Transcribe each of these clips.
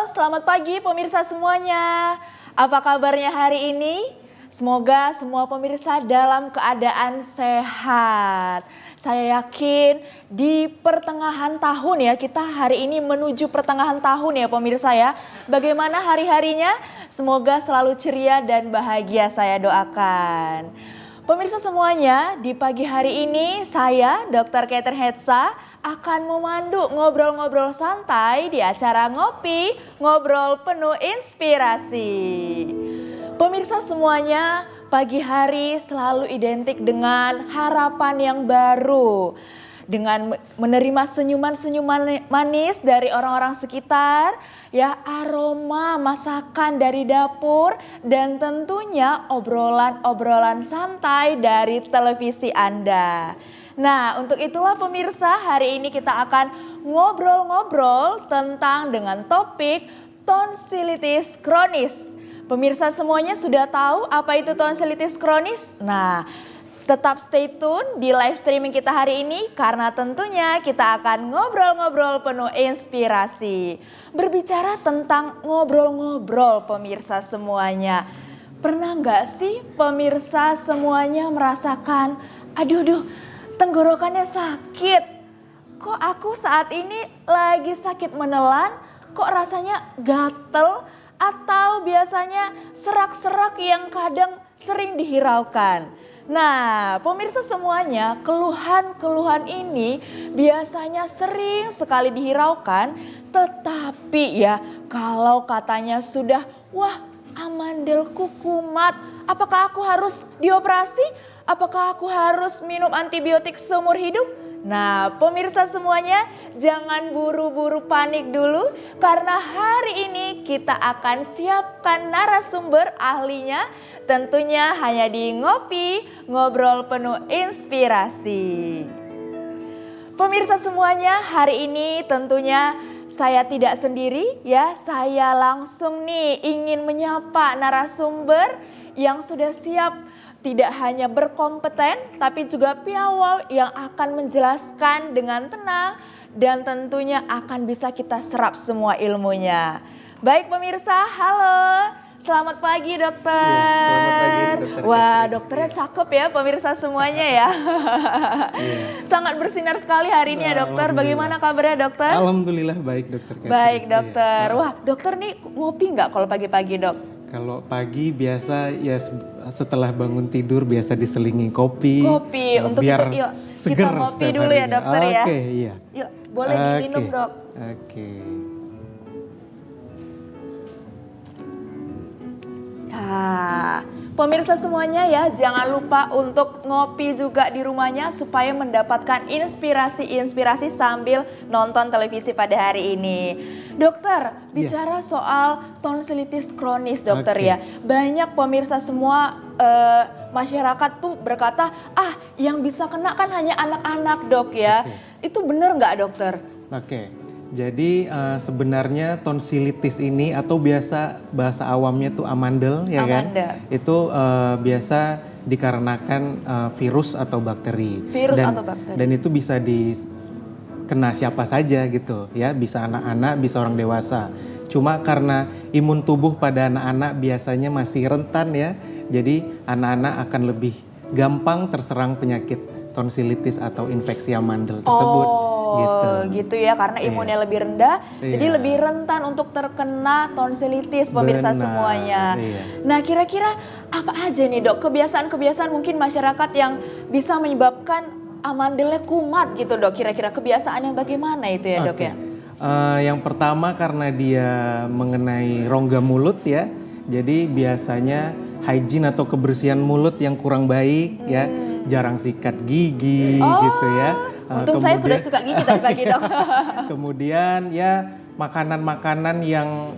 selamat pagi pemirsa semuanya. Apa kabarnya hari ini? Semoga semua pemirsa dalam keadaan sehat. Saya yakin di pertengahan tahun ya, kita hari ini menuju pertengahan tahun ya pemirsa ya. Bagaimana hari-harinya? Semoga selalu ceria dan bahagia saya doakan. Pemirsa semuanya, di pagi hari ini saya, Dr. Catherine Hetsa, akan memandu ngobrol-ngobrol santai di acara Ngopi, Ngobrol Penuh Inspirasi. Pemirsa semuanya, pagi hari selalu identik dengan harapan yang baru. Dengan menerima senyuman-senyuman manis dari orang-orang sekitar, ya aroma masakan dari dapur, dan tentunya obrolan-obrolan santai dari televisi Anda. Nah, untuk itulah pemirsa, hari ini kita akan ngobrol-ngobrol dengan topik tonsilitis kronis. Pemirsa semuanya sudah tahu apa itu tonsilitis kronis? Nah, tetap stay tune di live streaming kita hari ini karena tentunya kita akan ngobrol-ngobrol penuh inspirasi. Berbicara tentang ngobrol-ngobrol pemirsa semuanya. Pernah nggak sih pemirsa semuanya merasakan, aduh tenggorokannya sakit. Kok aku saat ini lagi sakit menelan, kok rasanya gatel atau biasanya serak-serak yang kadang sering dihiraukan. Nah, pemirsa semuanya, keluhan-keluhan ini biasanya sering sekali dihiraukan, tetapi ya kalau katanya sudah, wah amandelku kumat, apakah aku harus dioperasi? Apakah aku harus minum antibiotik seumur hidup? Nah, pemirsa semuanya jangan buru-buru panik dulu karena hari ini kita akan siapkan narasumber ahlinya tentunya hanya di Ngopi, Ngobrol Penuh Inspirasi. Pemirsa semuanya, hari ini tentunya saya tidak sendiri ya, saya langsung nih ingin menyapa narasumber yang sudah siap. Tidak hanya berkompeten, tapi juga piawai yang akan menjelaskan dengan tenang dan tentunya akan bisa kita serap semua ilmunya. Baik pemirsa, halo. Selamat pagi dokter. Ya, selamat pagi dokter. Wah dokternya cakep ya pemirsa semuanya ya. Sangat bersinar sekali hari ini ya dokter. Bagaimana kabarnya dokter? Alhamdulillah baik dokter. Baik dokter. Wah dokter nih ngopi nggak kalau pagi-pagi dok? Kalau pagi biasa ya setelah bangun tidur biasa diselingi kopi. Kopi untuk biar itu yuk seger kita ngopi dulu ya dokter ya. Oke, iya. Yuk boleh diminum dok. Oke. Ya, pemirsa semuanya ya jangan lupa untuk ngopi juga di rumahnya supaya mendapatkan inspirasi sambil nonton televisi pada hari ini. Dokter, bicara soal tonsilitis kronis dokter ya. Banyak pemirsa semua masyarakat tuh berkata, yang bisa kena kan hanya anak-anak dok ya. Itu benar nggak dokter? Oke. Jadi sebenarnya tonsilitis ini atau biasa bahasa awamnya tuh amandel ya kan? Itu biasa dikarenakan virus atau bakteri. Dan itu bisa kena siapa saja gitu ya, bisa anak-anak, bisa orang dewasa. Cuma karena imun tubuh pada anak-anak biasanya masih rentan ya, jadi anak-anak akan lebih gampang terserang penyakit tonsilitis atau infeksi amandel tersebut. Gitu ya, karena imunnya lebih rendah, jadi lebih rentan untuk terkena tonsilitis pemirsa semuanya. Nah kira-kira apa aja nih dok kebiasaan-kebiasaan mungkin masyarakat yang bisa menyebabkan amandelnya kumat gitu dok, kira-kira kebiasaan yang bagaimana itu ya dok ya? Yang pertama karena dia mengenai rongga mulut ya, jadi biasanya hygiene atau kebersihan mulut yang kurang baik ya, jarang sikat gigi gitu ya. Untung saya sudah sikat gigi tadi pagi dok. Kemudian ya makanan-makanan yang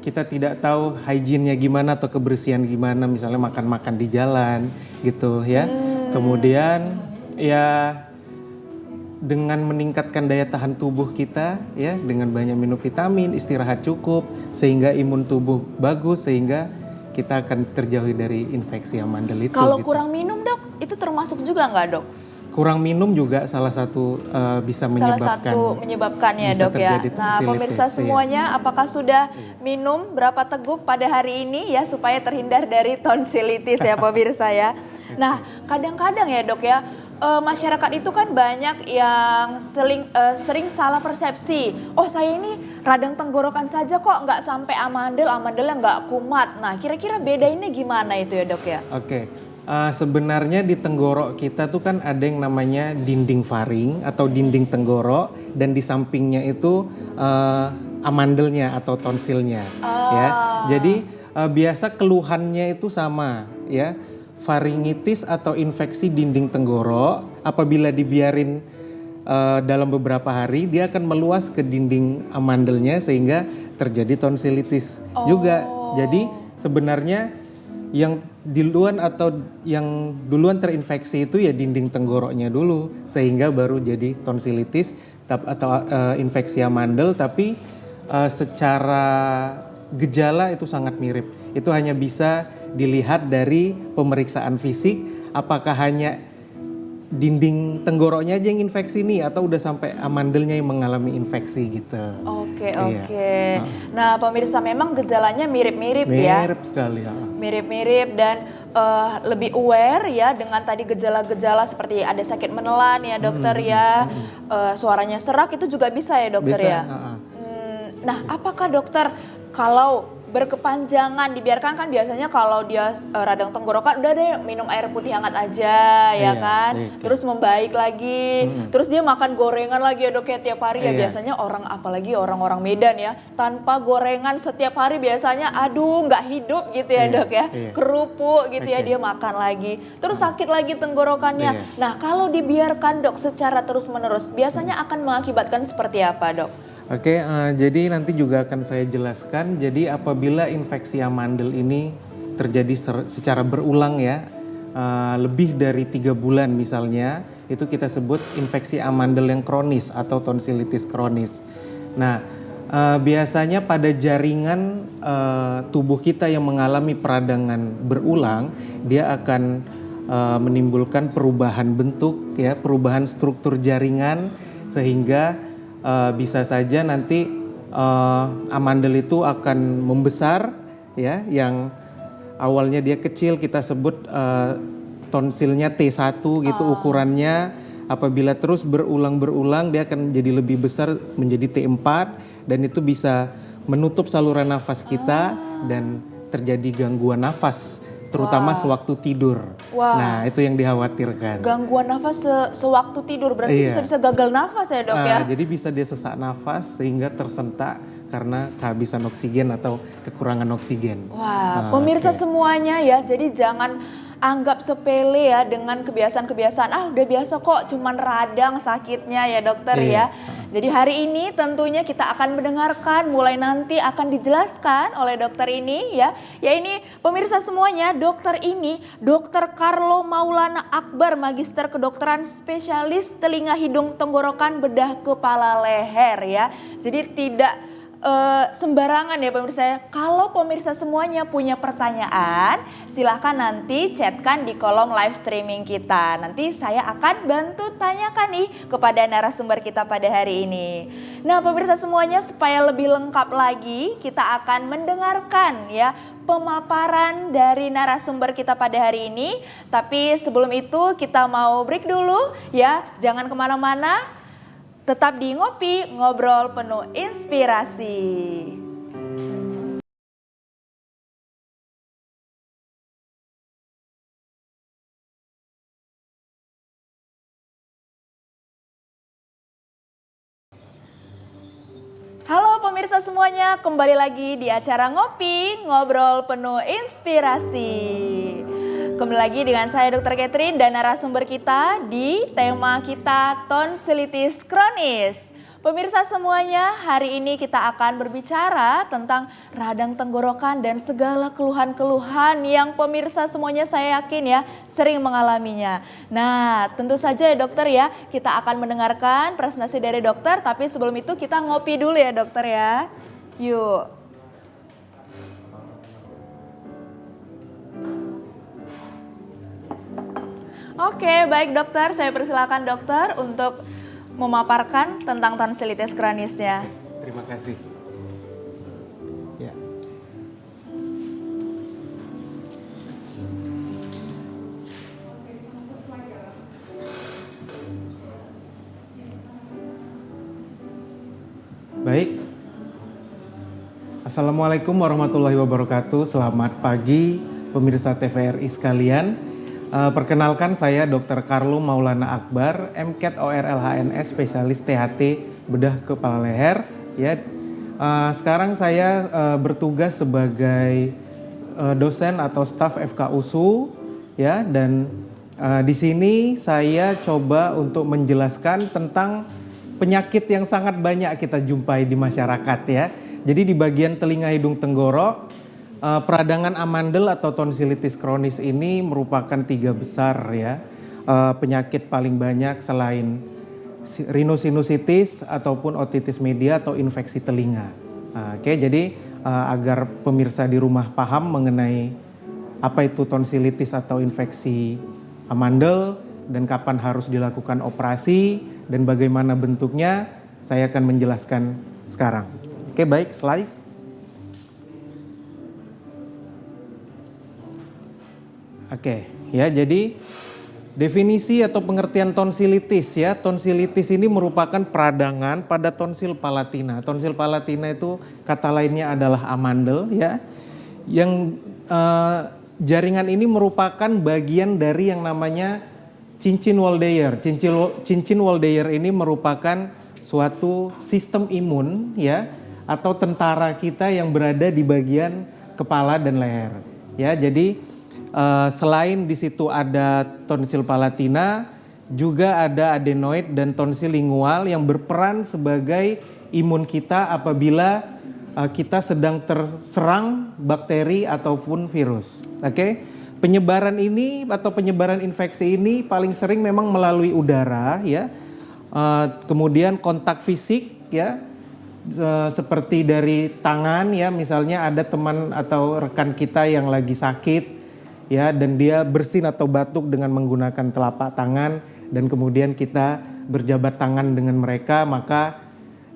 kita tidak tahu hygiene-nya gimana atau kebersihan gimana, misalnya makan-makan di jalan gitu ya. Kemudian ya dengan meningkatkan daya tahan tubuh kita ya, dengan banyak minum vitamin, istirahat cukup sehingga imun tubuh bagus sehingga kita akan terjauhi dari infeksi amandel itu. Kalau kurang minum dok, itu termasuk juga nggak dok? kurang minum juga salah satu bisa menyebabkan. Salah satu menyebabkannya bisa dok ya. terjadi Nah tonsilitis, pemirsa iya. semuanya, apakah sudah minum berapa teguk pada hari ini ya supaya terhindar dari tonsilitis ya pemirsa ya. Nah kadang-kadang ya dok ya, masyarakat itu kan banyak yang sering salah persepsi. Oh saya ini radang tenggorokan saja kok, nggak sampai amandelnya nggak kumat. Nah kira-kira bedainnya gimana itu ya dok ya? Oke. Sebenarnya di tenggorok kita tuh kan ada yang namanya dinding faring atau dinding tenggorok, dan di sampingnya itu amandelnya atau tonsilnya ya. Jadi biasa keluhannya itu sama ya. Faringitis atau infeksi dinding tenggorok apabila dibiarin dalam beberapa hari dia akan meluas ke dinding amandelnya sehingga terjadi tonsilitis juga. Jadi sebenarnya yang duluan atau yang duluan terinfeksi itu ya dinding tenggoroknya dulu sehingga baru jadi tonsilitis atau infeksi amandel, tapi secara gejala itu sangat mirip. Itu hanya bisa dilihat dari pemeriksaan fisik apakah hanya dinding tenggoroknya aja yang infeksi nih atau udah sampai amandelnya yang mengalami infeksi gitu. Oke. Iya. Nah pemirsa memang gejalanya mirip-mirip ya. Mirip sekali ya. Mirip-mirip dan lebih aware ya dengan tadi gejala-gejala seperti ada sakit menelan ya dokter ya, suaranya serak itu juga bisa ya dokter Bisa, ya. Nah apakah dokter kalau berkepanjangan dibiarkan kan biasanya kalau dia radang tenggorokan udah deh minum air putih hangat aja ya kan, terus membaik lagi, terus dia makan gorengan lagi ya dok ya tiap hari ya. Biasanya orang apalagi orang-orang Medan ya tanpa gorengan setiap hari biasanya aduh nggak hidup gitu ya dok ya, kerupuk gitu ya dia makan lagi, terus sakit lagi tenggorokannya. Nah kalau dibiarkan dok secara terus menerus biasanya akan mengakibatkan seperti apa dok? Oke, jadi nanti juga akan saya jelaskan. Jadi apabila infeksi amandel ini terjadi secara berulang ya, lebih dari 3 bulan misalnya, itu kita sebut infeksi amandel yang kronis atau tonsilitis kronis. Nah, biasanya pada jaringan tubuh kita yang mengalami peradangan berulang, dia akan menimbulkan perubahan bentuk ya, perubahan struktur jaringan sehingga bisa saja nanti amandel itu akan membesar ya, yang awalnya dia kecil kita sebut tonsilnya T1 gitu ukurannya, apabila terus berulang dia akan jadi lebih besar menjadi T4 dan itu bisa menutup saluran nafas kita dan terjadi gangguan nafas terutama sewaktu tidur. Nah itu yang dikhawatirkan. Gangguan nafas sewaktu tidur berarti bisa gagal nafas ya dok ya? Jadi bisa dia sesak nafas sehingga tersentak karena kehabisan oksigen atau kekurangan oksigen. Wah pemirsa semuanya ya, jadi jangan anggap sepele ya dengan kebiasaan-kebiasaan, udah biasa kok cuman radang sakitnya ya dokter ya. Jadi hari ini tentunya kita akan mendengarkan, mulai nanti akan dijelaskan oleh dokter ini ya. Ya ini pemirsa semuanya, dokter ini Dokter Carlo Maulana Akbar, Magister Kedokteran Spesialis Telinga Hidung Tenggorokan Bedah Kepala Leher ya. Jadi tidak sembarangan ya pemirsa. Kalau pemirsa semuanya punya pertanyaan, silahkan nanti chatkan di kolom live streaming kita. Nanti saya akan bantu tanyakan nih kepada narasumber kita pada hari ini. Nah pemirsa semuanya, supaya lebih lengkap lagi kita akan mendengarkan ya pemaparan dari narasumber kita pada hari ini. Tapi sebelum itu kita mau break dulu ya, jangan kemana-mana. Tetap di Ngopi, ngobrol penuh inspirasi. Halo pemirsa semuanya, kembali lagi di acara Ngopi, ngobrol penuh inspirasi. Kembali lagi dengan saya Dr. Catherine dan narasumber kita di tema kita tonsilitis kronis. Pemirsa semuanya, hari ini kita akan berbicara tentang radang tenggorokan dan segala keluhan-keluhan yang pemirsa semuanya saya yakin ya sering mengalaminya. Nah tentu saja ya dokter ya, kita akan mendengarkan presentasi dari dokter, tapi sebelum itu kita ngopi dulu ya dokter ya. Yuk. Oke, baik dokter. Saya persilakan dokter untuk memaparkan tentang tonsilitis kronisnya. Terima kasih. Ya. Baik. Assalamualaikum warahmatullahi wabarakatuh. Selamat pagi pemirsa TVRI sekalian. Perkenalkan saya Dr. Carlo Maulana Akbar, MCAT ORLHNS spesialis THT bedah kepala leher. Ya, sekarang saya bertugas sebagai dosen atau staf FKUSU. Ya, dan di sini saya coba untuk menjelaskan tentang penyakit yang sangat banyak kita jumpai di masyarakat ya. Jadi di bagian telinga, hidung, tenggorok, peradangan amandel atau tonsilitis kronis ini merupakan 3 besar ya penyakit paling banyak selain rhinosinusitis ataupun otitis media atau infeksi telinga. Oke, jadi agar pemirsa di rumah paham mengenai apa itu tonsilitis atau infeksi amandel dan kapan harus dilakukan operasi dan bagaimana bentuknya, saya akan menjelaskan sekarang. Oke, baik, slide. Oke, ya jadi definisi atau pengertian tonsilitis ya. Tonsilitis ini merupakan peradangan pada tonsil palatina. Tonsil palatina itu kata lainnya adalah amandel ya. Yang jaringan ini merupakan bagian dari yang namanya cincin Waldeyer. Cincin Waldeyer ini merupakan suatu sistem imun ya atau tentara kita yang berada di bagian kepala dan leher. Ya, jadi selain di situ ada tonsil palatina, juga ada adenoid dan tonsil lingual yang berperan sebagai imun kita apabila kita sedang terserang bakteri ataupun virus. Oke, penyebaran ini atau penyebaran infeksi ini paling sering memang melalui udara ya, kemudian kontak fisik ya. Seperti dari tangan ya, misalnya ada teman atau rekan kita yang lagi sakit ya dan dia bersin atau batuk dengan menggunakan telapak tangan dan kemudian kita berjabat tangan dengan mereka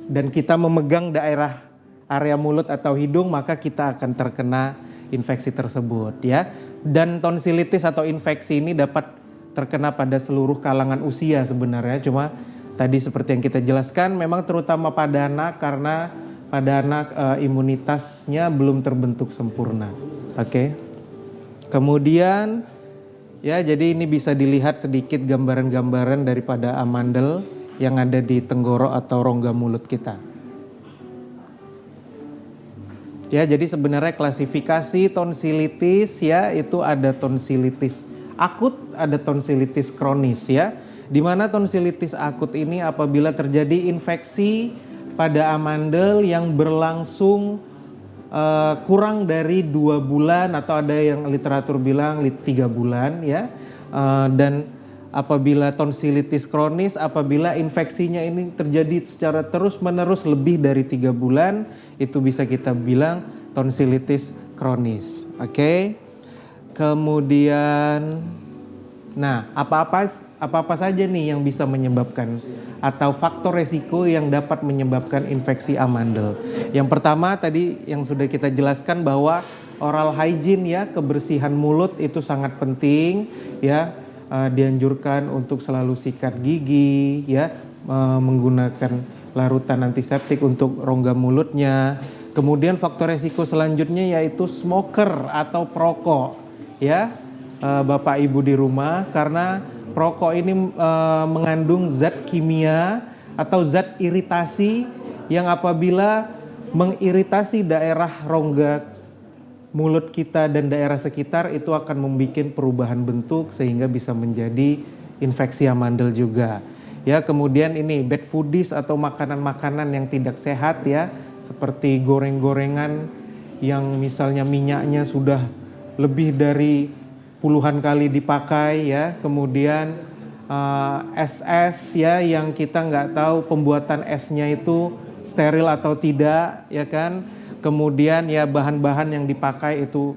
dan kita memegang daerah area mulut atau hidung, maka kita akan terkena infeksi tersebut ya. Dan tonsilitis atau infeksi ini dapat terkena pada seluruh kalangan usia sebenarnya, cuma tadi seperti yang kita jelaskan memang terutama pada anak karena pada anak imunitasnya belum terbentuk sempurna. Oke. Kemudian ya jadi ini bisa dilihat sedikit gambaran-gambaran daripada amandel yang ada di tenggorok atau rongga mulut kita. Ya, jadi sebenarnya klasifikasi tonsilitis ya itu ada tonsilitis akut, ada tonsilitis kronis ya. Di mana tonsilitis akut ini apabila terjadi infeksi pada amandel yang berlangsung kurang dari 2 bulan atau ada yang literatur bilang 3 bulan ya. Dan apabila tonsilitis kronis, apabila infeksinya ini terjadi secara terus-menerus lebih dari 3 bulan, itu bisa kita bilang tonsilitis kronis. Oke. Kemudian nah, apa-apa saja nih yang bisa menyebabkan atau faktor resiko yang dapat menyebabkan infeksi amandel. Yang pertama tadi yang sudah kita jelaskan bahwa oral hygiene ya, kebersihan mulut itu sangat penting ya. Dianjurkan untuk selalu sikat gigi ya, menggunakan larutan antiseptik untuk rongga mulutnya. Kemudian faktor resiko selanjutnya yaitu smoker atau perokok ya. Bapak Ibu di rumah, karena perokok ini mengandung zat kimia atau zat iritasi yang apabila mengiritasi daerah rongga mulut kita dan daerah sekitar itu akan membuat perubahan bentuk sehingga bisa menjadi infeksi amandel juga. Ya, kemudian ini bad foodies atau makanan-makanan yang tidak sehat ya, seperti goreng-gorengan yang misalnya minyaknya sudah lebih dari puluhan kali dipakai ya, kemudian es ya yang kita nggak tahu pembuatan esnya itu steril atau tidak ya kan, kemudian ya bahan-bahan yang dipakai itu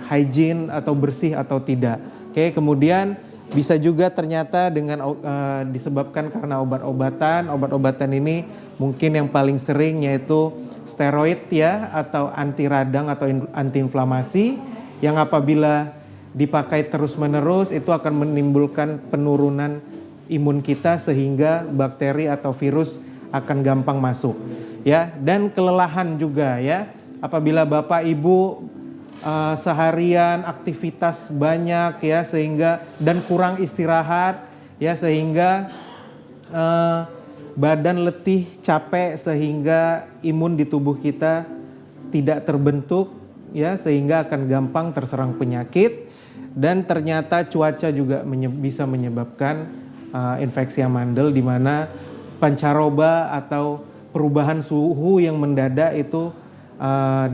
hygiene atau bersih atau tidak. Oke, Oke, kemudian bisa juga ternyata dengan disebabkan karena obat-obatan ini mungkin yang paling sering yaitu steroid ya, atau anti radang atau antiinflamasi, yang apabila dipakai terus-menerus itu akan menimbulkan penurunan imun kita sehingga bakteri atau virus akan gampang masuk ya. Dan kelelahan juga ya, apabila Bapak Ibu seharian aktivitas banyak ya, sehingga dan kurang istirahat ya, sehingga badan letih, capek, sehingga imun di tubuh kita tidak terbentuk ya, sehingga akan gampang terserang penyakit. Dan ternyata cuaca juga bisa menyebabkan infeksi amandel, di mana pancaroba atau perubahan suhu yang mendadak itu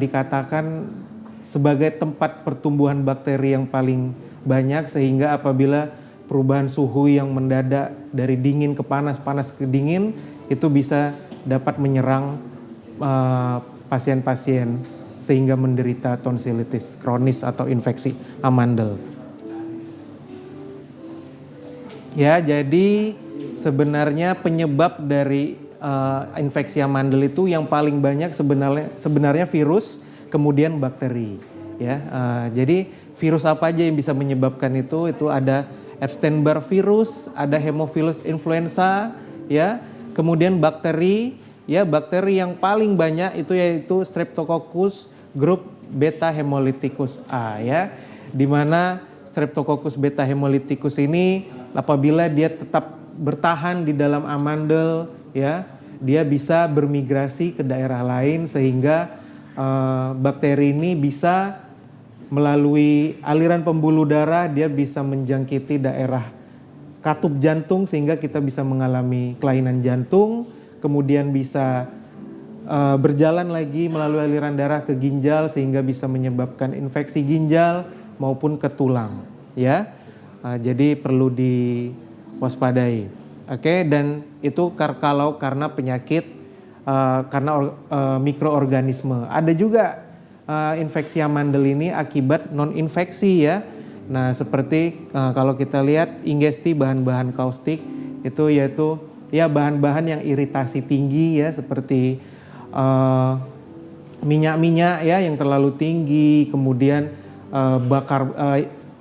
dikatakan sebagai tempat pertumbuhan bakteri yang paling banyak, sehingga apabila perubahan suhu yang mendadak dari dingin ke panas, panas ke dingin, itu bisa dapat menyerang pasien-pasien sehingga menderita tonsilitis kronis atau infeksi amandel. Ya, jadi sebenarnya penyebab dari infeksi amandel itu yang paling banyak sebenarnya virus, kemudian bakteri ya. Jadi virus apa aja yang bisa menyebabkan itu ada Epstein-Barr virus, ada Haemophilus influenza ya, kemudian bakteri ya, bakteri yang paling banyak itu yaitu Streptococcus grup beta hemolyticus A ya, di mana Streptococcus beta hemolyticus ini apabila dia tetap bertahan di dalam amandel ya, dia bisa bermigrasi ke daerah lain, sehingga bakteri ini bisa melalui aliran pembuluh darah, dia bisa menjangkiti daerah katup jantung sehingga kita bisa mengalami kelainan jantung, kemudian bisa berjalan lagi melalui aliran darah ke ginjal sehingga bisa menyebabkan infeksi ginjal maupun ke tulang ya. Jadi perlu diwaspadai. Oke, dan itu kalau karena penyakit karena mikroorganisme. Ada juga infeksi amandel ini akibat non-infeksi ya. Nah, seperti kalau kita lihat ingesti bahan-bahan kaustik itu yaitu ya bahan-bahan yang iritasi tinggi ya, seperti minyak-minyak ya yang terlalu tinggi, kemudian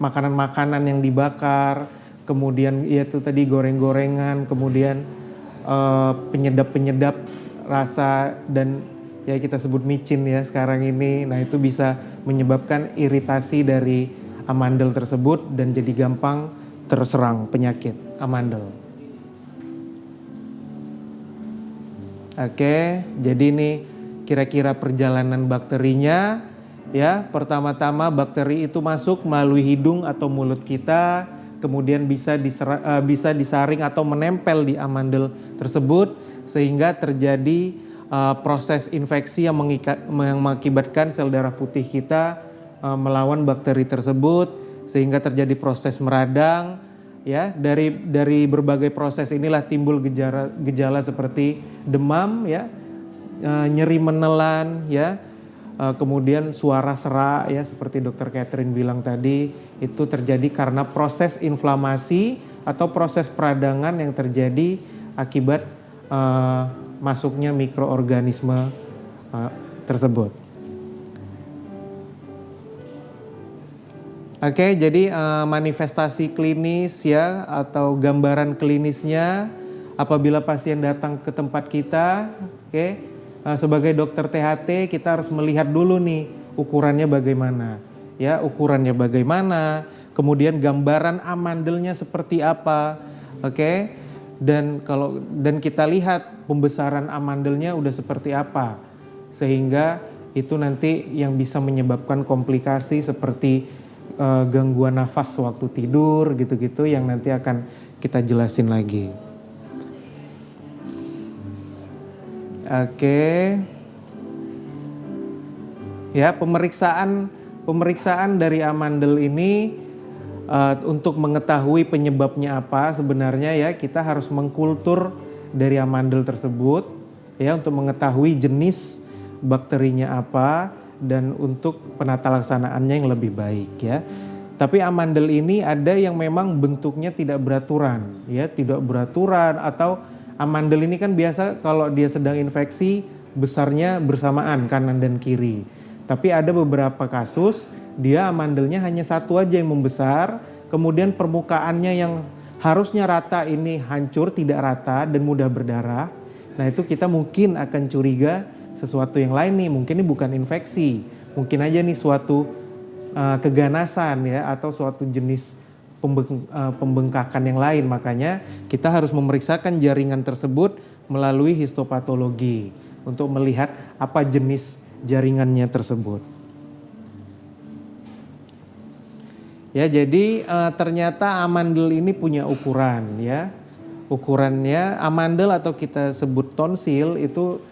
makanan-makanan yang dibakar, kemudian yaitu tadi goreng-gorengan, kemudian penyedap-penyedap rasa, dan ya kita sebut micin ya sekarang ini. Nah, itu bisa menyebabkan iritasi dari amandel tersebut dan jadi gampang terserang penyakit amandel. Oke, jadi ini kira-kira perjalanan bakterinya ya. Pertama-tama bakteri itu masuk melalui hidung atau mulut kita, kemudian bisa disaring atau menempel di amandel tersebut sehingga terjadi proses infeksi yang mengakibatkan sel darah putih kita melawan bakteri tersebut sehingga terjadi proses meradang ya. Dari berbagai proses inilah timbul gejala seperti demam ya, nyeri menelan ya, kemudian suara serak ya, seperti Dr. Catherine bilang tadi, itu terjadi karena proses inflamasi atau proses peradangan yang terjadi akibat masuknya mikroorganisme tersebut. Oke, jadi manifestasi klinis ya atau gambaran klinisnya apabila pasien datang ke tempat kita, oke, sebagai dokter THT kita harus melihat dulu nih ukurannya bagaimana, ya ukurannya bagaimana, kemudian gambaran amandelnya seperti apa, oke, dan kita lihat pembesaran amandelnya udah seperti apa, sehingga itu nanti yang bisa menyebabkan komplikasi seperti gangguan nafas waktu tidur gitu-gitu yang nanti akan kita jelasin lagi. Oke. Ya, pemeriksaan dari amandel ini untuk mengetahui penyebabnya apa sebenarnya ya, kita harus mengkultur dari amandel tersebut ya untuk mengetahui jenis bakterinya apa dan untuk penata laksanaannya yang lebih baik ya. Tapi amandel ini ada yang memang bentuknya tidak beraturan, ya, tidak beraturan, atau amandel ini kan biasa kalau dia sedang infeksi besarnya bersamaan kanan dan kiri. Tapi ada beberapa kasus dia amandelnya hanya satu aja yang membesar, kemudian permukaannya yang harusnya rata ini hancur, tidak rata dan mudah berdarah. Nah itu kita mungkin akan curiga sesuatu yang lain nih, mungkin ini bukan infeksi, mungkin aja nih suatu keganasan ya, atau suatu jenis pembengkakan yang lain. Makanya kita harus memeriksakan jaringan tersebut melalui histopatologi untuk melihat apa jenis jaringannya tersebut. Ya, jadi ternyata amandel ini punya ukuran ya. Ukurannya amandel atau kita sebut tonsil itu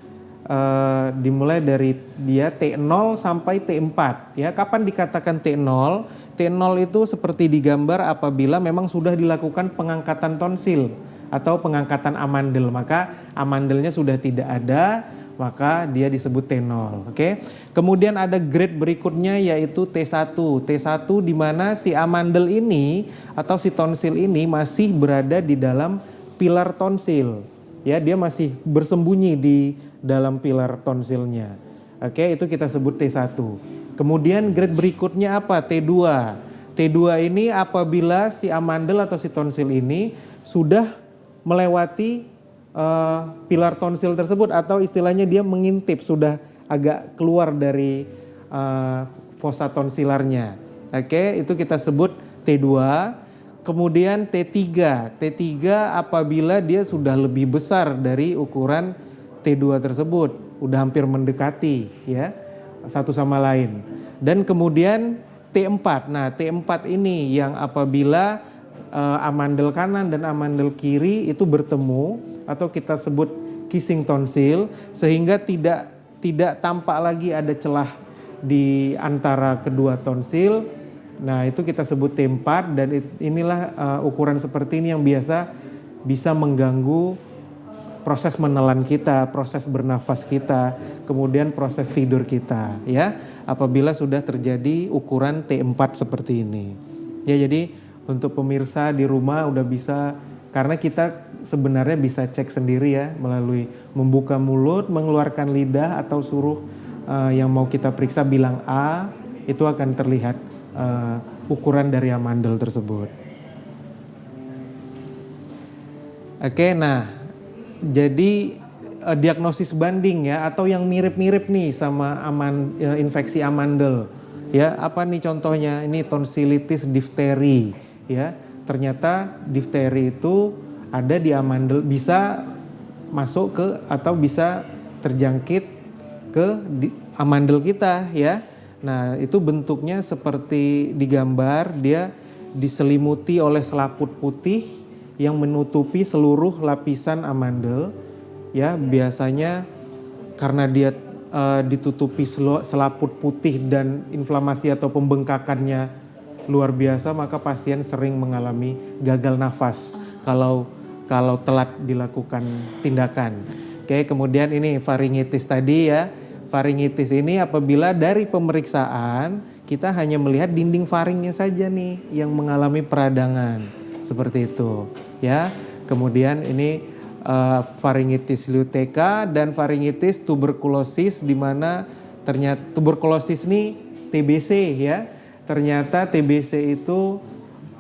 dimulai dari dia T0 sampai T4 ya. Kapan dikatakan T0? T0 itu seperti digambar apabila memang sudah dilakukan pengangkatan tonsil atau pengangkatan amandel, maka amandelnya sudah tidak ada, maka dia disebut T0. Oke. Kemudian ada grade berikutnya yaitu T1. T1 di mana si amandel ini atau si tonsil ini masih berada di dalam pilar tonsil. Ya, dia masih bersembunyi di dalam pilar tonsilnya. Oke, itu kita sebut T1. Kemudian grade berikutnya apa? T2. T2 ini apabila si amandel atau si tonsil ini sudah melewati pilar tonsil tersebut, atau istilahnya dia mengintip, sudah agak keluar dari fosa tonsilarnya. Oke, itu kita sebut T2. Kemudian T3. T3 apabila dia sudah lebih besar dari ukuran T2 tersebut, udah hampir mendekati ya satu sama lain. Dan kemudian T4. Nah, T4 ini yang apabila amandel kanan dan amandel kiri itu bertemu atau kita sebut kissing tonsil, sehingga tidak tampak lagi ada celah di antara kedua tonsil. Nah, itu kita sebut T4, dan inilah ukuran seperti ini yang biasa bisa mengganggu proses menelan kita, proses bernafas kita, kemudian proses tidur kita ya, apabila sudah terjadi ukuran T4 seperti ini. Ya, jadi untuk pemirsa di rumah udah bisa, karena kita sebenarnya bisa cek sendiri ya melalui membuka mulut, mengeluarkan lidah, atau suruh yang mau kita periksa bilang A, itu akan terlihat ukuran dari amandel tersebut. Oke, nah jadi diagnosis banding ya, atau yang mirip-mirip nih sama infeksi amandel ya, apa nih contohnya? Ini tonsilitis difteri ya. Ternyata difteri itu ada di amandel, bisa masuk ke atau bisa terjangkit ke amandel kita ya. Nah, itu bentuknya seperti digambar, dia diselimuti oleh selaput putih yang menutupi seluruh lapisan amandel. Ya, biasanya karena dia ditutupi selaput putih dan inflamasi atau pembengkakannya luar biasa, maka pasien sering mengalami gagal nafas kalau telat dilakukan tindakan. Oke, kemudian ini faringitis tadi ya. Faringitis ini apabila dari pemeriksaan kita hanya melihat dinding faringnya saja nih yang mengalami peradangan seperti itu ya. Kemudian ini faringitis liuteka dan faringitis tuberkulosis, di mana ternyata tuberkulosis ini TBC ya. Ternyata TBC itu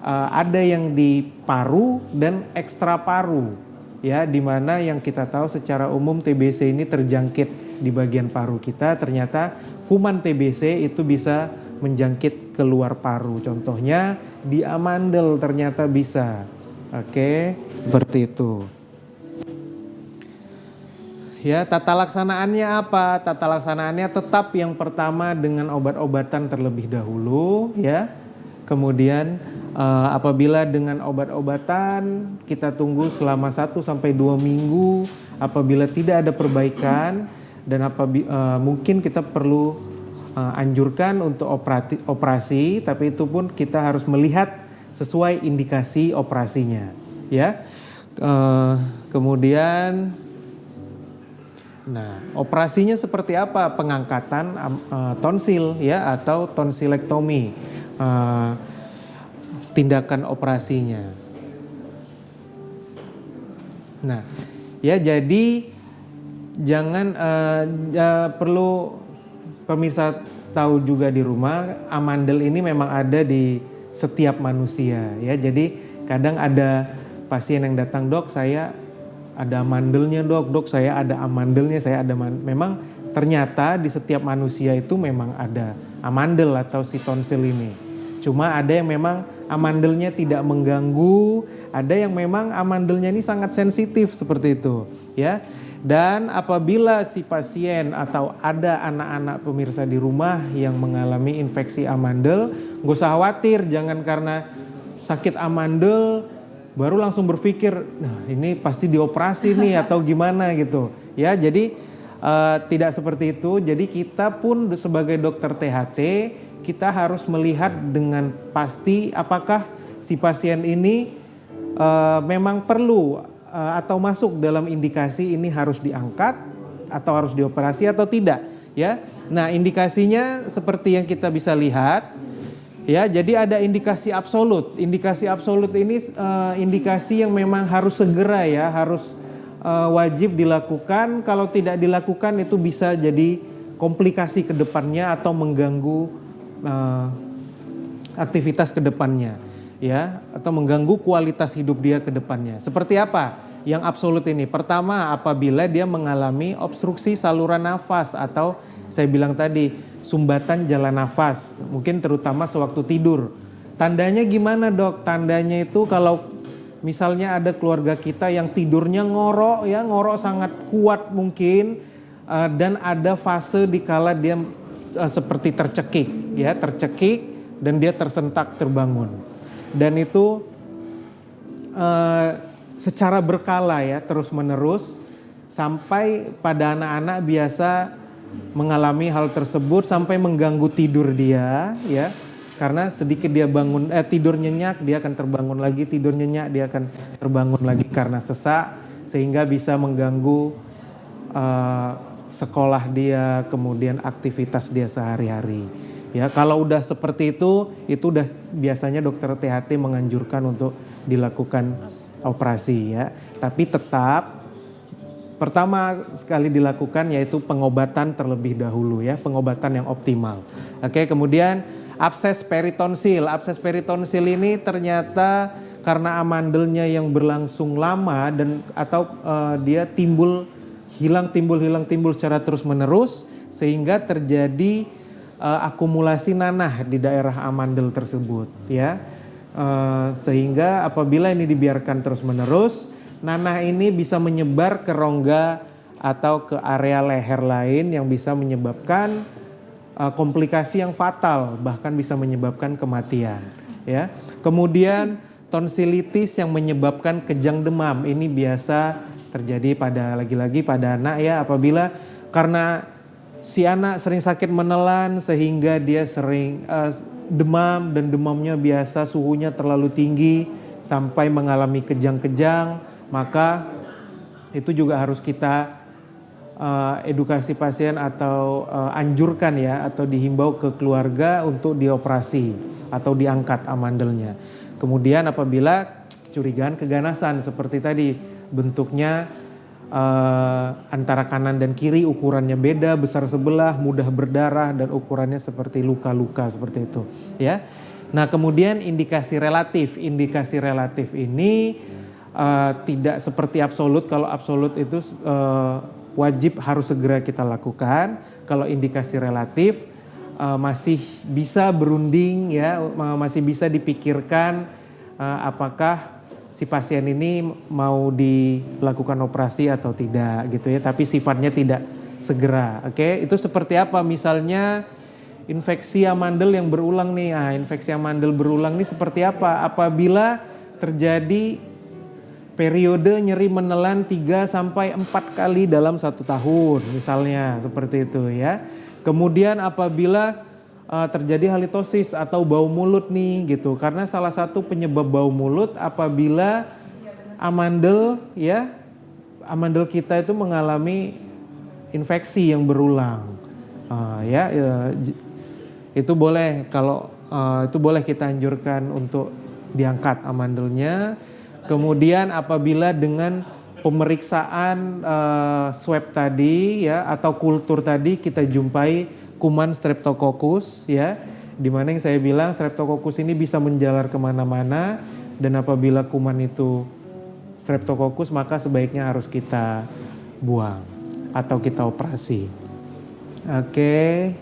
ada yang di paru dan ekstra paru ya, di mana yang kita tahu secara umum TBC ini terjangkit di bagian paru kita. Ternyata kuman TBC itu bisa menjangkit keluar paru. Contohnya di amandel ternyata bisa. Oke, seperti itu. Ya, tata laksanaannya apa? Tata laksanaannya tetap yang pertama dengan obat-obatan terlebih dahulu ya. Kemudian apabila dengan obat-obatan kita tunggu selama 1 sampai 2 minggu. Apabila tidak ada perbaikan dan mungkin kita perlu anjurkan untuk operasi, tapi itu pun kita harus melihat sesuai indikasi operasinya ya. Kemudian nah, operasinya seperti apa? Pengangkatan tonsil ya, atau tonsilektomi. tindakan operasinya. Nah, ya jadi jangan perlu pemirsa tahu juga di rumah, amandel ini memang ada di setiap manusia ya. Jadi kadang ada pasien yang datang, dok saya ada amandelnya dok saya ada amandelnya, memang ternyata di setiap manusia itu memang ada amandel atau si tonsil ini. Cuma ada yang memang amandelnya tidak mengganggu, ada yang memang amandelnya ini sangat sensitif seperti itu ya. Dan apabila si pasien atau ada anak-anak pemirsa di rumah yang mengalami infeksi amandel, gak usah khawatir, jangan karena sakit amandel baru langsung berpikir, nah ini pasti dioperasi nih atau gimana gitu ya. Jadi tidak seperti itu. Jadi kita pun sebagai dokter THT kita harus melihat dengan pasti apakah si pasien ini memang perlu atau masuk dalam indikasi ini harus diangkat atau harus dioperasi atau tidak ya. Nah, indikasinya seperti yang kita bisa lihat ya. Jadi ada indikasi absolut. Indikasi absolut ini indikasi yang memang harus segera ya, harus wajib dilakukan. Kalau tidak dilakukan itu bisa jadi komplikasi ke depannya atau mengganggu aktivitas ke depannya ya, atau mengganggu kualitas hidup dia ke depannya. Seperti apa yang absolut ini? Pertama, apabila dia mengalami obstruksi saluran nafas atau saya bilang tadi sumbatan jalan nafas, mungkin terutama sewaktu tidur. Tandanya gimana dok? Tandanya itu kalau misalnya ada keluarga kita yang tidurnya ngorok ya, ngorok sangat kuat mungkin, dan ada fase di kala dia seperti tercekik ya, tercekik dan dia tersentak terbangun. Dan itu secara berkala ya, terus menerus sampai pada anak-anak biasa mengalami hal tersebut sampai mengganggu tidur dia ya. Karena sedikit dia bangun tidur nyenyak dia akan terbangun lagi, tidur nyenyak dia akan terbangun lagi karena sesak, sehingga bisa mengganggu sekolah dia, kemudian aktivitas dia sehari-hari. Ya, kalau udah seperti itu udah biasanya dokter THT menganjurkan untuk dilakukan operasi ya. Tapi tetap pertama sekali dilakukan yaitu pengobatan terlebih dahulu ya, pengobatan yang optimal. Oke, kemudian abses peritonsil. Abses peritonsil ini ternyata karena amandelnya yang berlangsung lama dan atau dia hilang timbul secara terus menerus sehingga terjadi akumulasi nanah di daerah amandel tersebut ya. Sehingga apabila ini dibiarkan terus menerus, nanah ini bisa menyebar ke rongga atau ke area leher lain yang bisa menyebabkan komplikasi yang fatal, bahkan bisa menyebabkan kematian ya. Kemudian tonsilitis yang menyebabkan kejang demam, ini biasa terjadi lagi-lagi pada anak ya, apabila karena si anak sering sakit menelan sehingga dia sering demam dan demamnya biasa suhunya terlalu tinggi sampai mengalami kejang-kejang, maka itu juga harus kita edukasi pasien atau anjurkan ya, atau dihimbau ke keluarga untuk dioperasi atau diangkat amandelnya. Kemudian apabila kecurigaan keganasan seperti tadi, bentuknya antara kanan dan kiri ukurannya beda, besar sebelah, mudah berdarah dan ukurannya seperti luka-luka seperti itu ya. Nah, kemudian indikasi relatif. Indikasi relatif ini tidak seperti absolut. Kalau absolut itu wajib harus segera kita lakukan. Kalau indikasi relatif masih bisa berunding ya, masih bisa dipikirkan apakah si pasien ini mau dilakukan operasi atau tidak gitu ya, tapi sifatnya tidak segera. Oke, itu seperti apa? Misalnya infeksi amandel yang berulang nih. Infeksi amandel berulang nih seperti apa? Apabila terjadi periode nyeri menelan 3 sampai 4 kali dalam 1 tahun misalnya, seperti itu ya. Kemudian apabila terjadi halitosis atau bau mulut nih gitu. Karena salah satu penyebab bau mulut apabila amandel kita itu mengalami infeksi yang berulang. Itu boleh kita anjurkan untuk diangkat amandelnya. Kemudian apabila dengan pemeriksaan swab tadi ya atau kultur tadi kita jumpai kuman Streptococcus ya, di mana yang saya bilang Streptococcus ini bisa menjalar kemana-mana, dan apabila kuman itu Streptococcus maka sebaiknya harus kita buang atau kita operasi. Oke.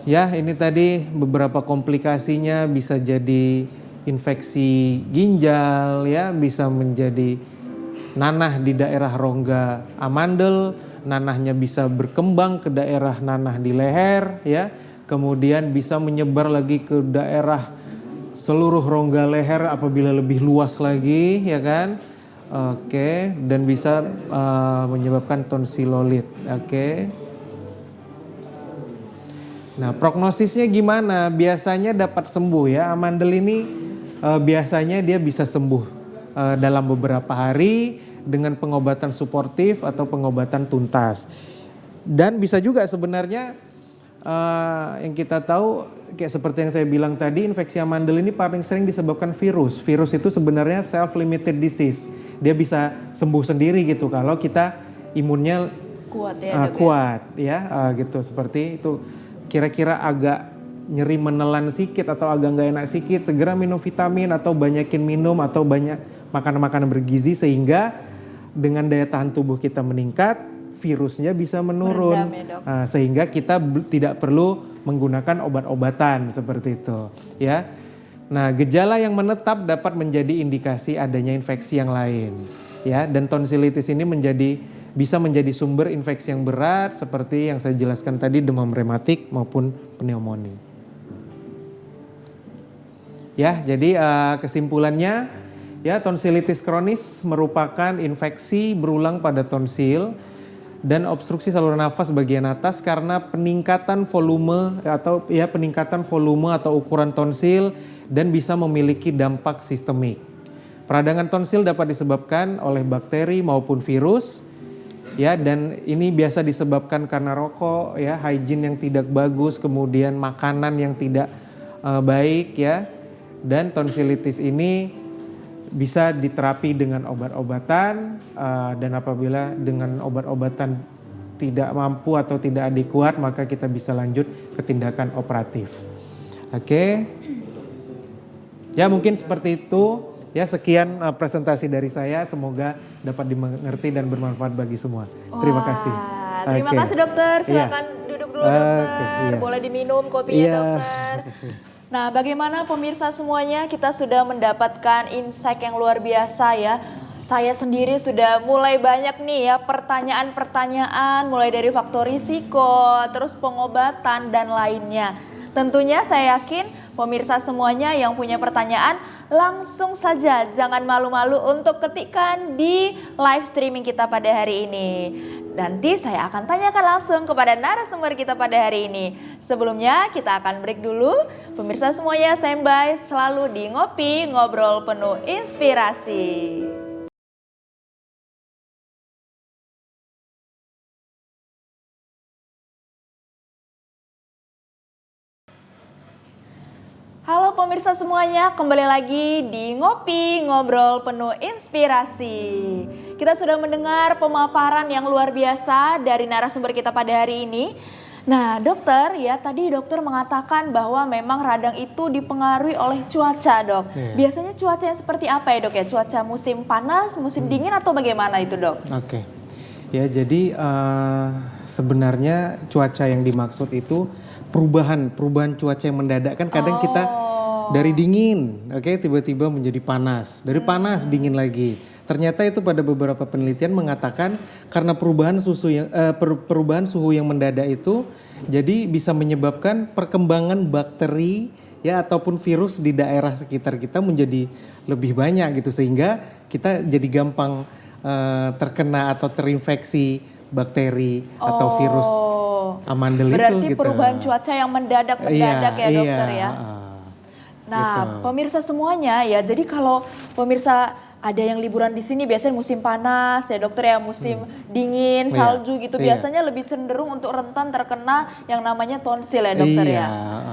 Ya, ini tadi beberapa komplikasinya, bisa jadi infeksi ginjal ya, bisa menjadi nanah di daerah rongga amandel, nanahnya bisa berkembang ke daerah nanah di leher ya, kemudian bisa menyebar lagi ke daerah seluruh rongga leher apabila lebih luas lagi ya kan. Oke, dan bisa menyebabkan tonsilolit. Oke. Nah, prognosisnya gimana? Biasanya dapat sembuh ya. Amandel ini biasanya dia bisa sembuh dalam beberapa hari dengan pengobatan suportif atau pengobatan tuntas. Dan bisa juga sebenarnya yang kita tahu kayak seperti yang saya bilang tadi, infeksi amandel ini paling sering disebabkan virus. Virus itu sebenarnya self-limited disease. Dia bisa sembuh sendiri gitu kalau kita imunnya kuat ya. Kuat ya gitu, seperti itu. Kira-kira agak nyeri menelan sedikit atau agak nggak enak sedikit, segera minum vitamin atau banyakin minum atau banyak makanan-makanan bergizi sehingga dengan daya tahan tubuh kita meningkat, virusnya bisa menurun. Ya, sehingga kita tidak perlu menggunakan obat-obatan seperti itu ya. Nah, gejala yang menetap dapat menjadi indikasi adanya infeksi yang lain ya, dan tonsilitis ini bisa menjadi sumber infeksi yang berat seperti yang saya jelaskan tadi, demam rematik maupun pneumonia. Ya, jadi kesimpulannya ya, tonsilitis kronis merupakan infeksi berulang pada tonsil dan obstruksi saluran nafas bagian atas karena peningkatan volume atau ukuran tonsil dan bisa memiliki dampak sistemik. Peradangan tonsil dapat disebabkan oleh bakteri maupun virus ya, dan ini biasa disebabkan karena rokok ya, hygiene yang tidak bagus, kemudian makanan yang tidak baik ya. Dan tonsilitis ini bisa diterapi dengan obat-obatan dan apabila dengan obat-obatan tidak mampu atau tidak adekuat maka kita bisa lanjut ke tindakan operatif. Oke. Ya, mungkin seperti itu. Ya, sekian presentasi dari saya, semoga dapat dimengerti dan bermanfaat bagi semua. Terima kasih. Terima kasih dokter, silakan duduk dulu dokter. Boleh diminum kopinya dokter. Nah, bagaimana pemirsa semuanya, kita sudah mendapatkan insight yang luar biasa ya. Saya sendiri sudah mulai banyak nih ya pertanyaan-pertanyaan, mulai dari faktor risiko, terus pengobatan dan lainnya. Tentunya saya yakin pemirsa semuanya yang punya pertanyaan langsung saja, jangan malu-malu untuk ketikkan di live streaming kita pada hari ini. Nanti saya akan tanyakan langsung kepada narasumber kita pada hari ini. Sebelumnya kita akan break dulu. Pemirsa semuanya standby selalu di Ngopi, ngobrol penuh inspirasi. Halo pemirsa semuanya, kembali lagi di Ngopi, ngobrol penuh inspirasi. Kita sudah mendengar pemaparan yang luar biasa dari narasumber kita pada hari ini. Nah dokter ya, tadi dokter mengatakan bahwa memang radang itu dipengaruhi oleh cuaca dok. Biasanya cuaca yang seperti apa ya dok ya? Cuaca musim panas, musim dingin atau bagaimana itu dok? Oke. Ya, jadi sebenarnya cuaca yang dimaksud itu perubahan cuaca yang mendadak. Kan kadang kita dari dingin, tiba-tiba menjadi panas, dari panas dingin lagi. Ternyata itu pada beberapa penelitian mengatakan karena perubahan suhu yang mendadak itu, jadi bisa menyebabkan perkembangan bakteri ya ataupun virus di daerah sekitar kita menjadi lebih banyak gitu, sehingga kita jadi gampang terkena atau terinfeksi bakteri atau virus amandel itu. Berarti perubahan cuaca yang mendadak ya dokter ya. Nah gitu. Pemirsa semuanya ya, jadi kalau pemirsa ada yang liburan di sini biasanya musim panas ya dokter ya, musim dingin, salju gitu, biasanya lebih cenderung untuk rentan terkena yang namanya tonsil ya dokter ya.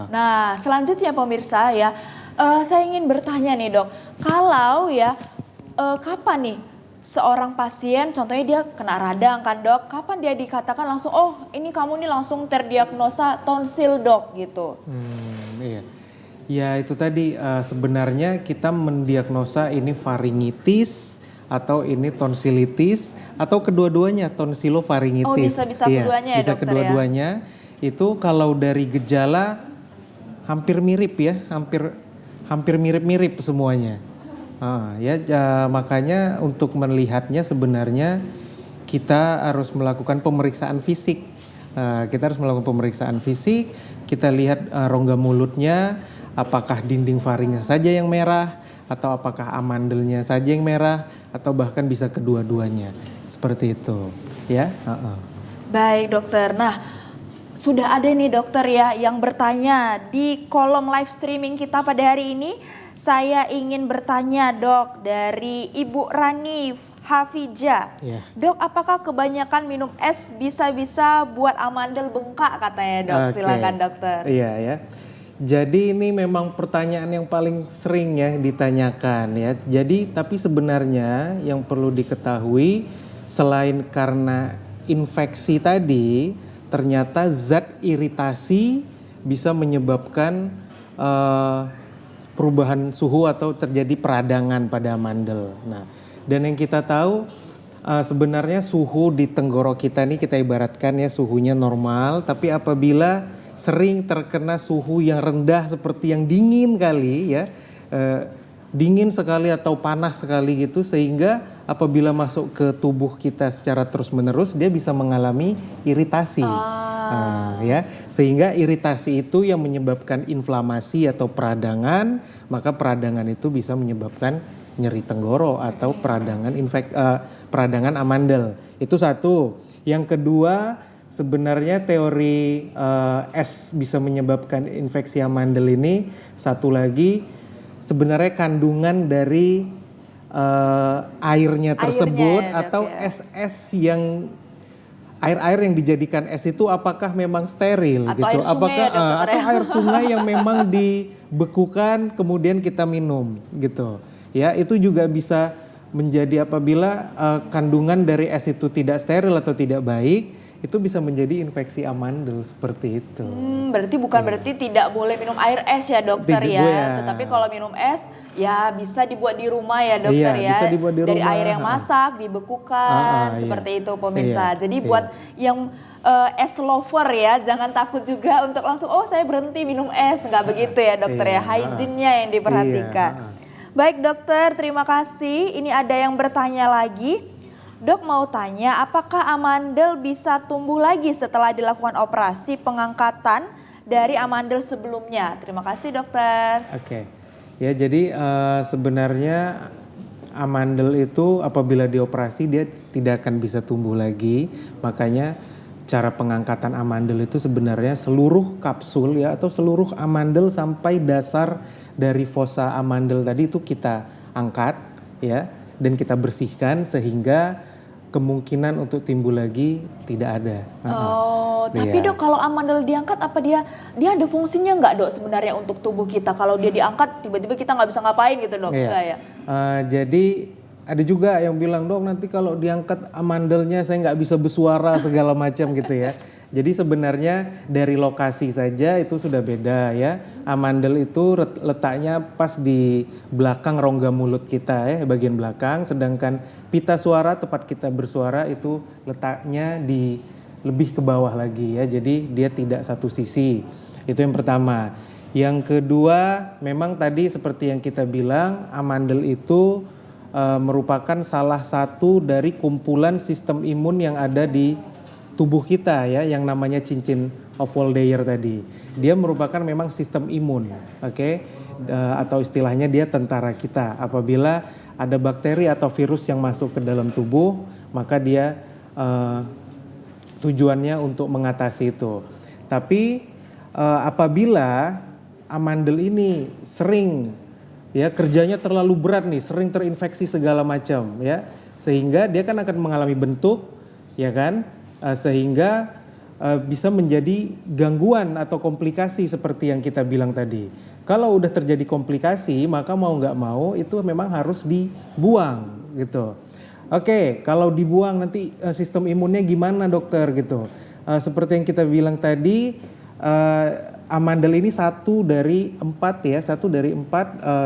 Nah selanjutnya pemirsa ya, Saya ingin bertanya nih dok, kalau ya kapan nih seorang pasien, contohnya dia kena radang kan dok, kapan dia dikatakan langsung, oh ini kamu nih langsung terdiagnosa tonsil dok gitu? Iya. Ya itu tadi sebenarnya kita mendiagnosa ini faringitis atau ini tonsilitis atau kedua-duanya tonsilofaringitis. Oh bisa Iya, keduanya ya bisa dokter kedua-duanya. Itu kalau dari gejala hampir mirip ya, hampir mirip-mirip semuanya. Makanya untuk melihatnya sebenarnya kita harus melakukan pemeriksaan fisik. Kita lihat rongga mulutnya, apakah dinding faringnya saja yang merah, atau apakah amandelnya saja yang merah, atau bahkan bisa kedua-duanya. Seperti itu, ya. Baik dokter, nah sudah ada nih dokter ya yang bertanya di kolom live streaming kita pada hari ini. Saya ingin bertanya dok dari Ibu Rani Hafija. Yeah. Dok, apakah kebanyakan minum es bisa-bisa buat amandel bengkak katanya dok? Okay. Silakan dokter. Iya ya. Jadi ini memang pertanyaan yang paling sering ya ditanyakan ya. Jadi tapi sebenarnya yang perlu diketahui selain karena infeksi tadi, ternyata zat iritasi bisa menyebabkan perubahan suhu atau terjadi peradangan pada amandel. Nah, dan yang kita tahu sebenarnya suhu di tenggorok kita nih kita ibaratkan ya suhunya normal, tapi apabila sering terkena suhu yang rendah seperti yang dingin kali ya, dingin sekali atau panas sekali gitu, sehingga apabila masuk ke tubuh kita secara terus-menerus dia bisa mengalami iritasi. Sehingga iritasi itu yang menyebabkan inflamasi atau peradangan, maka peradangan itu bisa menyebabkan nyeri tenggorok atau peradangan amandel. Itu satu. Yang kedua, sebenarnya teori es bisa menyebabkan infeksi amandel ini satu lagi, sebenarnya kandungan dari airnya tersebut ya, atau ya. es-es yang air-air yang dijadikan es itu apakah memang steril atau gitu? Air sungai ya, Atau air sungai yang memang dibekukan kemudian kita minum gitu. Ya, itu juga bisa menjadi apabila kandungan dari es itu tidak steril atau tidak baik, itu bisa menjadi infeksi amandel seperti itu. Berarti bukan berarti tidak boleh minum air es ya dokter Tidak ya. boleh. Tetapi kalau minum es ya bisa dibuat di rumah ya dokter ya. Bisa dibuat di Dari rumah. air yang masak, dibekukan, seperti itu pemirsa. Jadi buat yang es lover ya, jangan takut juga untuk langsung saya berhenti minum es. Nggak begitu ya dokter ya, hygiene-nya yang diperhatikan. Baik dokter, terima kasih. Ini ada yang bertanya lagi. Dok mau tanya, apakah amandel bisa tumbuh lagi setelah dilakukan operasi pengangkatan dari amandel sebelumnya? Terima kasih dokter. Oke. Ya, jadi sebenarnya amandel itu apabila dioperasi dia tidak akan bisa tumbuh lagi. Makanya cara pengangkatan amandel itu sebenarnya seluruh kapsul ya atau seluruh amandel sampai dasar dari fosa amandel tadi itu kita angkat ya dan kita bersihkan sehingga kemungkinan untuk timbul lagi tidak ada. Tapi dok kalau amandel diangkat apa dia ada fungsinya nggak dok sebenarnya untuk tubuh kita? Kalau dia diangkat tiba-tiba kita nggak bisa ngapain gitu dok? Enggak ya? Jadi ada juga yang bilang dok nanti kalau diangkat amandelnya saya nggak bisa bersuara segala macam gitu ya. Jadi sebenarnya dari lokasi saja itu sudah beda ya. Amandel itu letaknya pas di belakang rongga mulut kita ya, bagian belakang. Sedangkan pita suara tempat kita bersuara itu letaknya di lebih ke bawah lagi ya. Jadi dia tidak satu sisi. Itu yang pertama. Yang kedua memang tadi seperti yang kita bilang amandel itu merupakan salah satu dari kumpulan sistem imun yang ada di tubuh kita ya yang namanya cincin of Waldeyer tadi. Dia merupakan memang sistem imun, atau istilahnya dia tentara kita. Apabila ada bakteri atau virus yang masuk ke dalam tubuh, maka dia tujuannya untuk mengatasi itu. Tapi apabila amandel ini sering ya kerjanya terlalu berat nih, sering terinfeksi segala macam ya, sehingga dia kan akan mengalami bentuk ya kan. Sehingga bisa menjadi gangguan atau komplikasi seperti yang kita bilang tadi. Kalau udah terjadi komplikasi, maka mau nggak mau itu memang harus dibuang gitu. Oke, kalau dibuang nanti sistem imunnya gimana dokter gitu. Seperti yang kita bilang tadi, amandel ini satu dari empat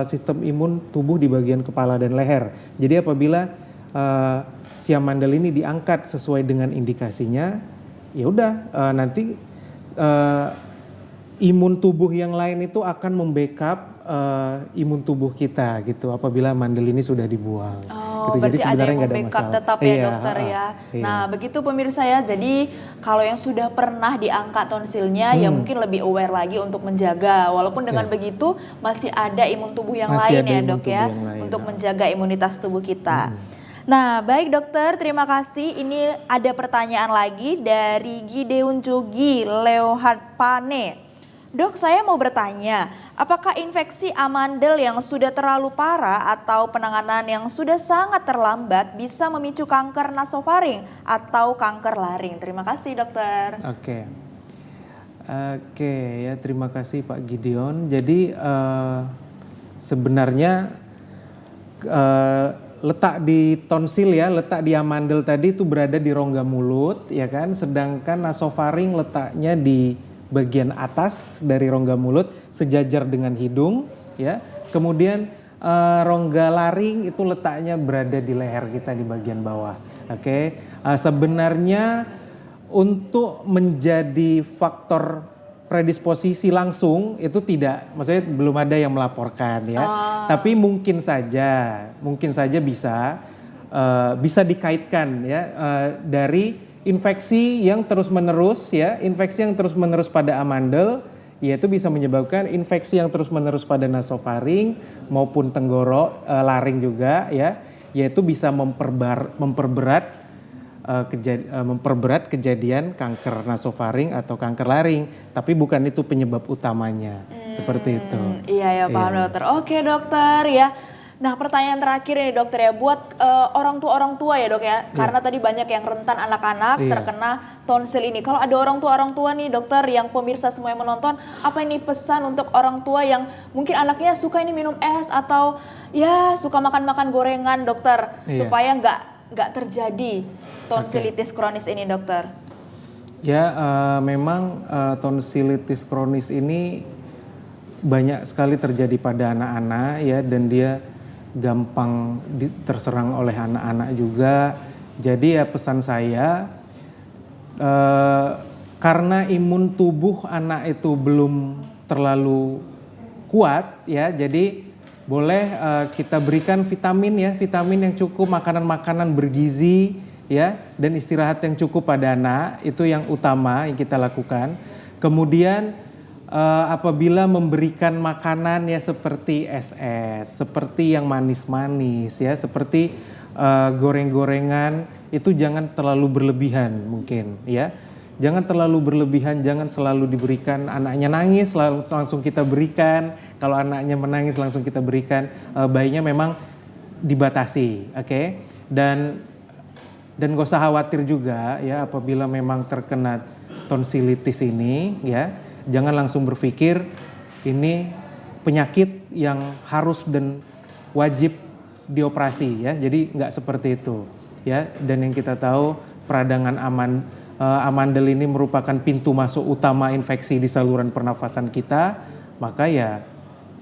sistem imun tubuh di bagian kepala dan leher. Jadi apabila si amandel ini diangkat sesuai dengan indikasinya, ya udah nanti imun tubuh yang lain itu akan membackup imun tubuh kita gitu apabila amandel ini sudah dibuang. Oh, gitu. berarti Jadi sebenarnya nggak ada ada yang membackup masalah. tetap ya Iya, dokter ya. iya. Nah begitu pemirsa ya, jadi kalau yang sudah pernah diangkat tonsilnya ya mungkin lebih aware lagi untuk menjaga. Walaupun dengan begitu masih ada imun tubuh yang Masih lain ada ya imun dok tubuh ya. yang lain. Untuk menjaga imunitas tubuh kita. Nah baik dokter, terima kasih. Ini ada pertanyaan lagi dari Gideon Jogi Leohard Pane. Dok, saya mau bertanya, apakah infeksi amandel yang sudah terlalu parah atau penanganan yang sudah sangat terlambat bisa memicu kanker nasofaring atau kanker laring? Terima kasih dokter. Oke, ya terima kasih Pak Gideon. Jadi sebenarnya letak di tonsil ya, letak di amandel tadi itu berada di rongga mulut ya kan, sedangkan nasofaring letaknya di bagian atas dari rongga mulut sejajar dengan hidung ya. Kemudian rongga laring itu letaknya berada di leher kita di bagian bawah. Oke. Sebenarnya untuk menjadi faktor predisposisi langsung itu tidak, maksudnya belum ada yang melaporkan ya. Tapi mungkin saja bisa dikaitkan ya dari infeksi yang terus-menerus ya, infeksi yang terus-menerus pada amandel, yaitu bisa menyebabkan infeksi yang terus-menerus pada nasofaring maupun tenggorok, laring juga ya, yaitu bisa memperberat kejadian kanker nasofaring atau kanker laring, tapi bukan itu penyebab utamanya, seperti itu. Iya ya paham dokter. Oke dokter ya. Nah pertanyaan terakhir ini dokter ya, buat orang tua ya dok ya, karena tadi banyak yang rentan anak-anak terkena tonsil ini. Kalau ada orang tua nih dokter, yang pemirsa semua yang menonton, apa ini pesan untuk orang tua yang mungkin anaknya suka ini minum es atau ya suka makan gorengan dokter, supaya nggak terjadi tonsilitis kronis ini dokter? Ya memang tonsilitis kronis ini banyak sekali terjadi pada anak-anak ya, dan dia gampang terserang oleh anak-anak juga. Jadi ya pesan saya, karena imun tubuh anak itu belum terlalu kuat ya, jadi boleh kita berikan vitamin yang cukup, makanan-makanan bergizi ya, dan istirahat yang cukup pada anak, itu yang utama yang kita lakukan. Kemudian apabila memberikan makanan ya seperti es, seperti yang manis-manis ya, seperti goreng-gorengan, itu jangan terlalu berlebihan mungkin ya. Jangan terlalu berlebihan, jangan selalu diberikan, anaknya nangis langsung kita berikan. Kalau anaknya menangis langsung kita berikan, bayinya memang dibatasi, oke? Dan gak usah khawatir juga ya apabila memang terkena tonsilitis ini ya. Jangan langsung berpikir ini penyakit yang harus dan wajib dioperasi ya. Jadi nggak seperti itu ya. Dan yang kita tahu peradangan amandel ini merupakan pintu masuk utama infeksi di saluran pernafasan kita. Maka ya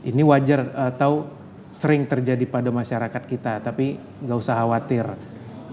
ini wajar atau sering terjadi pada masyarakat kita. Tapi nggak usah khawatir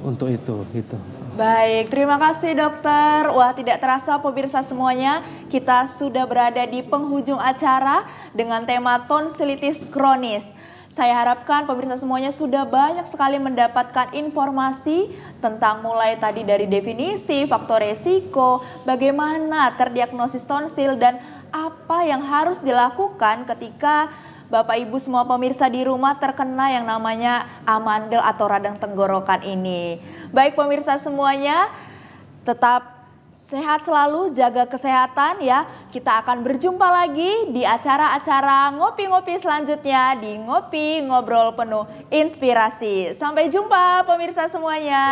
untuk itu gitu. Baik, terima kasih dokter. Wah, tidak terasa pemirsa semuanya, kita sudah berada di penghujung acara dengan tema tonsilitis kronis. Saya harapkan pemirsa semuanya sudah banyak sekali mendapatkan informasi tentang mulai tadi dari definisi, faktor resiko, bagaimana terdiagnosis tonsil, dan apa yang harus dilakukan ketika Bapak Ibu semua pemirsa di rumah terkena yang namanya amandel atau radang tenggorokan ini. Baik pemirsa semuanya, tetap sehat selalu, jaga kesehatan ya. Kita akan berjumpa lagi di acara-acara ngopi-ngopi selanjutnya di Ngopi Ngobrol Penuh Inspirasi. Sampai jumpa pemirsa semuanya.